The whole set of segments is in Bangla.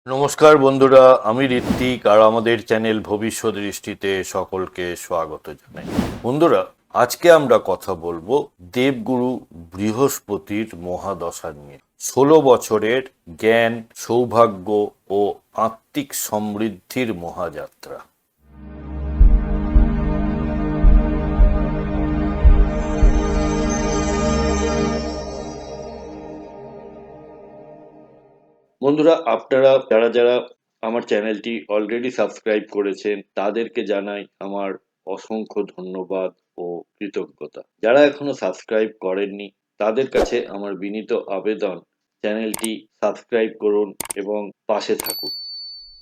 নমস্কার বন্ধুরা, আমি ঋত্বিক আর আমাদের চ্যানেল ভবিষ্যৎ দৃষ্টিতে সকলকে স্বাগত জানাই। বন্ধুরা, আজকে আমরা কথা বলবো দেবগুরু বৃহস্পতির মহাদশা নিয়ে। 16 বছরের জ্ঞান, সৌভাগ্য ও আত্মিক সমৃদ্ধির মহাযাত্রা। বন্ধুরা, আপনারা যারা যারা আমার চ্যানেলটি অলরেডি সাবস্ক্রাইব করেছেন তাদেরকে জানাই আমার অসংখ্য ধন্যবাদ ও কৃতজ্ঞতা। যারা এখনো সাবস্ক্রাইব করেননি তাদের কাছে আমার বিনীত আবেদন, চ্যানেলটি সাবস্ক্রাইব করুন এবং পাশে থাকুন।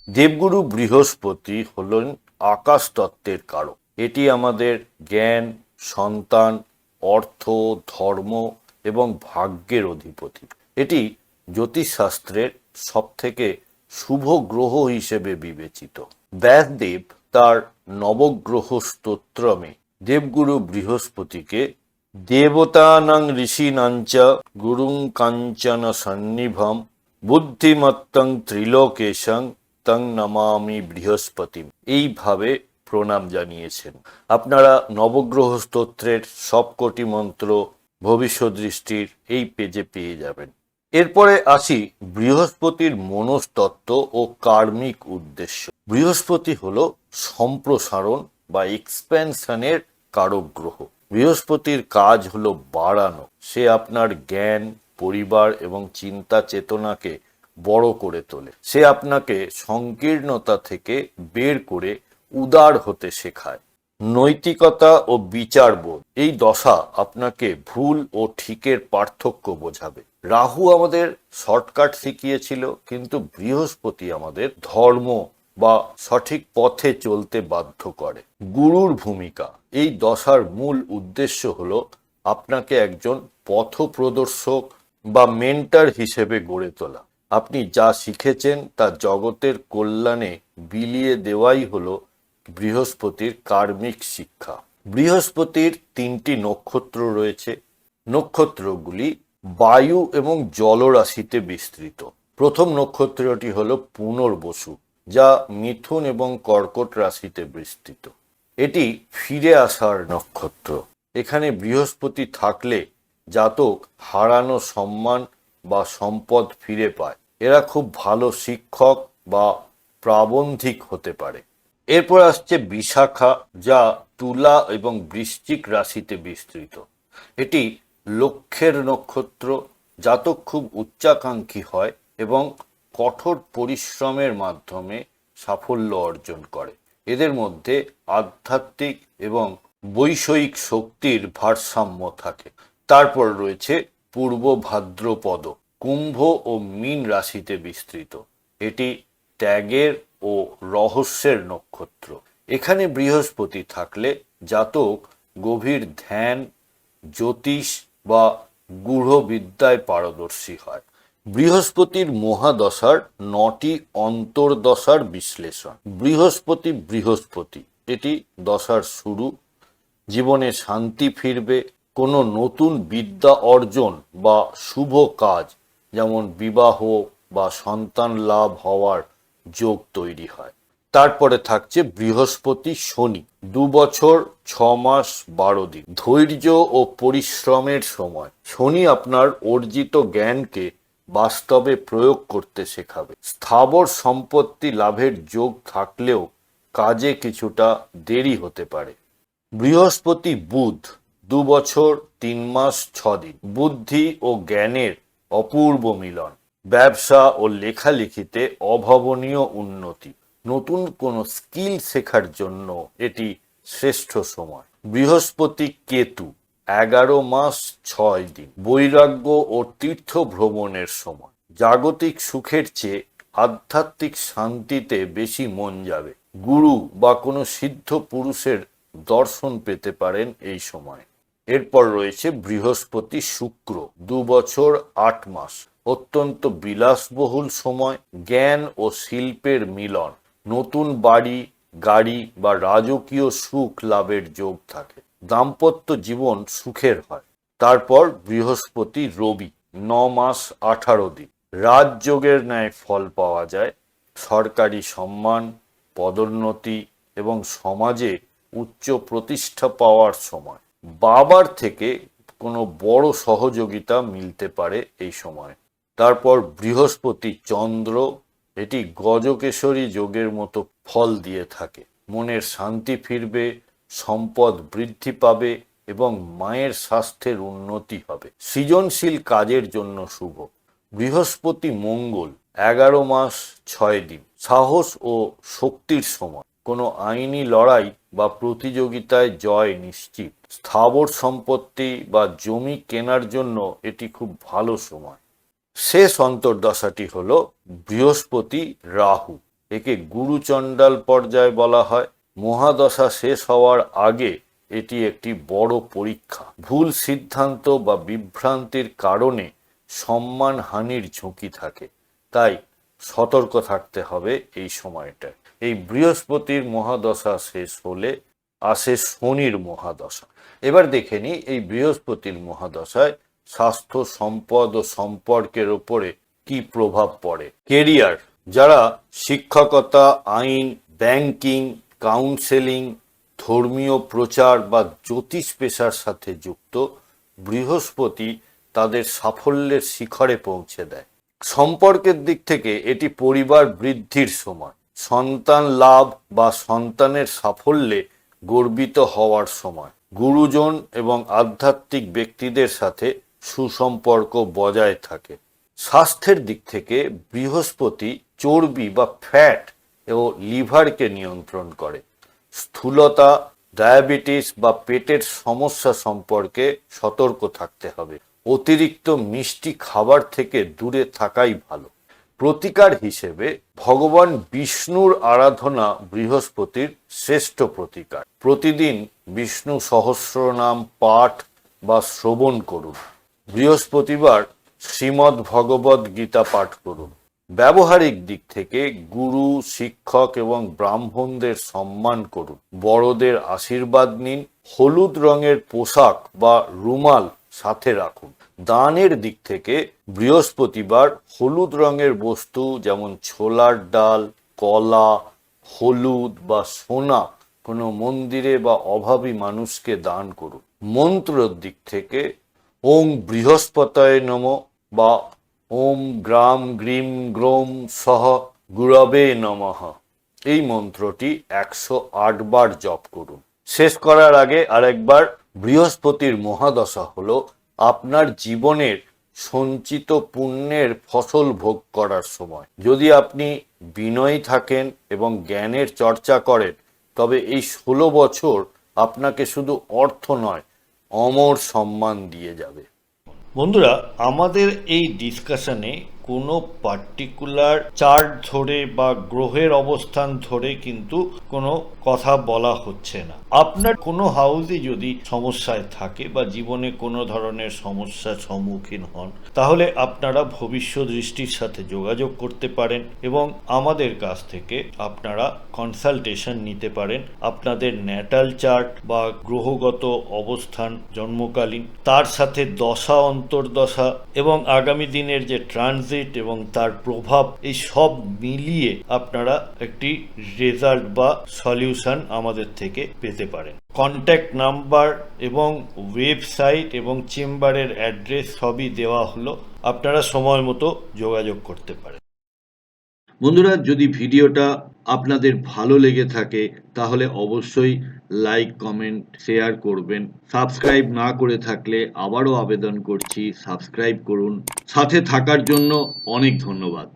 দেবগুরু বৃহস্পতি হলেন আকাশ তত্ত্বের কারক। এটি আমাদের জ্ঞান, সন্তান, অর্থ, ধর্ম এবং ভাগ্যের অধিপতি। এটি জ্যোতিষশাস্ত্রের সবথেকে শুভ গ্রহ হিসেবে বিবেচিত। ব্যাসদেব তার নবগ্রহ স্তোত্রমে দেবগুরু বৃহস্পতিকে দেবতানাং ঋষিনাঞ্চ গুরুং কাঞ্চন সন্নিভম বুদ্ধিমত্তং ত্রিলোকেশং তং নমামি বৃহস্পতি এইভাবে প্রণাম জানিয়েছেন। আপনারা নবগ্রহ স্তোত্রের সবকটি মন্ত্র ভবিষ্যৎ দৃষ্টির এই পেজে পেয়ে যাবেন। এরপরে আসি বৃহস্পতির মনস্তত্ত্ব ও কার্মিক উদ্দেশ্য। বৃহস্পতি হলো সম্প্রসারণ বা এক্সপ্যানশনের কারক গ্রহ। বৃহস্পতির কাজ হলো বাড়ানো। সে আপনার জ্ঞান, পরিবার এবং চিন্তা চেতনাকে বড় করে তোলে। সে আপনাকে সংকীর্ণতা থেকে বের করে উদার হতে শেখায়। নৈতিকতা ও বিচারবোধ, এই দশা আপনাকে ভুল ও ঠিকের পার্থক্য বোঝাবে। রাহু আমাদের শর্টকাট শিখিয়েছিল, কিন্তু বৃহস্পতি আমাদের ধর্ম বা সঠিক পথে চলতে বাধ্য করে। গুরুর ভূমিকা, এই দশার মূল উদ্দেশ্য হলো আপনাকে একজন পথপ্রদর্শক বা মেন্টর হিসেবে গড়ে তোলা। আপনি যা শিখেছেন তা জগতের কল্যাণে বিলিয়ে দেওয়াই হলো বৃহস্পতির কার্মিক শিক্ষা। বৃহস্পতির 3টি নক্ষত্র রয়েছে। নক্ষত্রগুলি বায়ু এবং জলরাশিতে বিস্তৃত। প্রথম নক্ষত্রটি হলো পুনর্বসু, যা মিথুন এবং কর্কট রাশিতে বিস্তৃত। এটি ফিরে আসার নক্ষত্র। এখানে বৃহস্পতি থাকলে জাতক হারানো সম্মান বা সম্পদ ফিরে পায়। এরা খুব ভালো শিক্ষক বা প্রাবন্ধিক হতে পারে। এরপর আসছে বিশাখা, যা তুলা এবং বৃশ্চিক রাশিতে বিস্তৃত। এটি লক্ষ্যের নক্ষত্র। জাতক খুব উচ্চাকাঙ্ক্ষী হয় এবং কঠোর পরিশ্রমের মাধ্যমে সাফল্য অর্জন করে। এদের মধ্যে আধ্যাত্মিক এবং বৈষয়িক শক্তির ভারসাম্য থাকে। তারপর রয়েছে পূর্ব ভাদ্রপদ, কুম্ভ ও মীন রাশিতে বিস্তৃত। এটি ত্যাগের ও রহস্যের নক্ষত্র। এখানে বৃহস্পতি থাকলে জাতক গভীর ধ্যান, জ্যোতিষ বা গূঢ় বিদ্যায় পারদর্শী হয়। বৃহস্পতির মহাদশার 9টি অন্তর্দশার বিশ্লেষণ। বৃহস্পতি, এটি দশার শুরু। জীবনে শান্তি ফিরবে। কোনো নতুন বিদ্যা অর্জন বা শুভ কাজ, যেমন বিবাহ বা সন্তান লাভ হওয়ার যোগ তৈরি হয়। তারপরে থাকছে বৃহস্পতি শনি, 2 বছর 6 মাস 12 দিন, ধৈর্য ও পরিশ্রমের সময়। শনি আপনার অর্জিত জ্ঞানকে বাস্তবে প্রয়োগ করতে শেখাবে। স্থাবর সম্পত্তি লাভের যোগ থাকলেও কাজে কিছুটা দেরি হতে পারে। বৃহস্পতি বুধ, 2 বছর 3 মাস 6 দিন, বুদ্ধি ও জ্ঞানের অপূর্ব মিলন। ব্যবসা ও লেখালেখিতে অভাবনীয় উন্নতি। নতুন কোনো স্কিল শেখার জন্য এটি শ্রেষ্ঠ সময়। বৃহস্পতি কেতু, 11 মাস 6 দিন, বৈরাগ্য ও তীর্থ ভ্রমণের সময়। জাগতিক সুখের চেয়ে আধ্যাত্মিক শান্তিতে বেশি মন যাবে। গুরু বা কোনো সিদ্ধ পুরুষের দর্শন পেতে পারেন এই সময়। এরপর রয়েছে বৃহস্পতি শুক্র, 2 বছর 8 মাস, অত্যন্ত বিলাসবহুল সময়। জ্ঞান ও শিল্পের মিলন। নতুন বাড়ি, গাড়ি বা রাজকীয় সুখ লাভের যোগ থাকে। দাম্পত্য জীবন সুখের হয়। তারপর বৃহস্পতি রবি, 9 মাস 18 দিন, রাজযোগের ন্যায় ফল পাওয়া যায়। সরকারি সম্মান, পদোন্নতি এবং সমাজে উচ্চ প্রতিষ্ঠা পাওয়ার সময়। বাবার থেকে কোনো বড় সহযোগিতা মিলতে পারে এই সময়। তারপর বৃহস্পতি চন্দ্র, এটি গজকেশরী যোগের মতো ফল দিয়ে থাকে। মনের শান্তি ফিরবে, সম্পদ বৃদ্ধি পাবে এবং মায়ের স্বাস্থ্যের উন্নতি হবে। সৃজনশীল কাজের জন্য শুভ। বৃহস্পতি মঙ্গল 11 মাস 6 দিন, সাহস ও শক্তির সময়। কোনো আইনি লড়াই বা প্রতিযোগিতায় জয় নিশ্চিত। স্থাবর সম্পত্তি বা জমি কেনার জন্য এটি খুব ভালো সময়। শেষ অন্তর্দশাটি হল বৃহস্পতি রাহু, একে গুরুচণ্ডাল পর্যায় বলা হয়। মহাদশা শেষ হওয়ার আগে এটি একটি বড় পরীক্ষা। ভুল সিদ্ধান্ত বা বিভ্রান্তির কারণে সম্মানহানির ঝুঁকি থাকে, তাই সতর্ক থাকতে হবে এই সময়টায়। এই বৃহস্পতির মহাদশা শেষ হলে আসে শনির মহাদশা। এবার দেখে নিই এই বৃহস্পতির মহাদশায় স্বাস্থ্য, সম্পদ ও সম্পর্কের ওপরে কি প্রভাব পড়ে। কেরিয়ার, যারা শিক্ষকতা, আইন, ব্যাংকিং, কাউন্সেলিং, ধর্মীয় প্রচার বা জ্যোতিষ পেশার সাথে যুক্ত, বৃহস্পতি তাদের সাফল্যের শিখরে পৌঁছে দেয়। সম্পর্কের দিক থেকে এটি পরিবার বৃদ্ধির সময়, সন্তান লাভ বা সন্তানের সাফল্যে গর্বিত হওয়ার সময়। গুরুজন এবং আধ্যাত্মিক ব্যক্তিদের সাথে সুসম্পর্ক বজায় থাকে। স্বাস্থ্যের দিক থেকে বৃহস্পতি চর্বি বা ফ্যাট ও লিভারকে নিয়ন্ত্রণ করে। স্থূলতা, ডায়াবেটিস বা পেটের সমস্যা সম্পর্কে সতর্ক থাকতে হবে। অতিরিক্ত মিষ্টি খাবার থেকে দূরে থাকাই ভালো। প্রতিকার হিসেবে ভগবান বিষ্ণুর আরাধনা বৃহস্পতির শ্রেষ্ঠ প্রতিকার। প্রতিদিন বিষ্ণু সহস্রনাম পাঠ বা শ্রবণ করুন। বৃহস্পতিবার শ্রীমদ্ ভগবদ গীতা পাঠ করুন। ব্যবহারিক দিক থেকে গুরু, শিক্ষক এবং ব্রাহ্মণদের সম্মান করুন। বড়দের আশীর্বাদ নিন। হলুদ রঙের পোশাক বা রুমাল সাথে রাখুন। দানের দিক থেকে বৃহস্পতিবার হলুদ রঙের বস্তু যেমন ছোলার ডাল, কলা, হলুদ বা সোনা কোনো মন্দিরে বা অভাবী মানুষকে দান করুন। মন্ত্রের দিক থেকে ওম বৃহস্পতয়ে নমঃ বা ওম গ্রাম গ্রীম গ্রোম সহ গুরবে নমঃ, এই মন্ত্রটি 108 বার জপ করুন। শেষ করার আগে আরেকবার, বৃহস্পতির মহাদশা হলো আপনার জীবনের সঞ্চিত পুণ্যের ফসল ভোগ করার সময়। যদি আপনি বিনয়ী থাকেন এবং জ্ঞানের চর্চা করেন, তবে এই 16 বছর আপনাকে শুধু অর্থ নয়, অমর সম্মান দিয়ে যাবে। বন্ধুরা, আমাদের এই ডিসকাশনে কোনো পার্টিকুলার চার্ট ধরে বা গ্রহের অবস্থান ধরে কিন্তু কোনো কথা বলা হচ্ছে না। আপনার কোনো হাউসে যদি সমস্যায় থাকে বা জীবনে কোনো ধরনের সমস্যার সম্মুখীন হন, তাহলে আপনারা ভবিষ্যৎ দৃষ্টির সাথে যোগাযোগ করতে পারেন এবং আমাদের কাছ থেকে আপনারা কনসালটেশন নিতে পারেন। আপনাদের ন্যাটাল চার্ট বা গ্রহগত অবস্থান জন্মকালীন, তার সাথে দশা, অন্তর্দশা এবং আগামী দিনের যে ট্রানজিট এবং তার প্রভাব, এই সব মিলিয়ে আপনারা একটি রেজাল্ট বা সলিউশন আমাদের থেকে পেতে পারেন। কন্ট্যাক্ট নাম্বার এবং ওয়েবসাইট এবং চেম্বারের অ্যাড্রেস সবই দেওয়া হলো, আপনারা সময় মতো যোগাযোগ করতে পারেন। বন্ধুরা, যদি ভিডিওটা আপনাদের ভালো লেগে থাকে তাহলে অবশ্যই লাইক, কমেন্ট, শেয়ার করবেন। সাবস্ক্রাইব না করে থাকলে আবারও আবেদন করছি, সাবস্ক্রাইব করুন। সাথে থাকার জন্য অনেক ধন্যবাদ।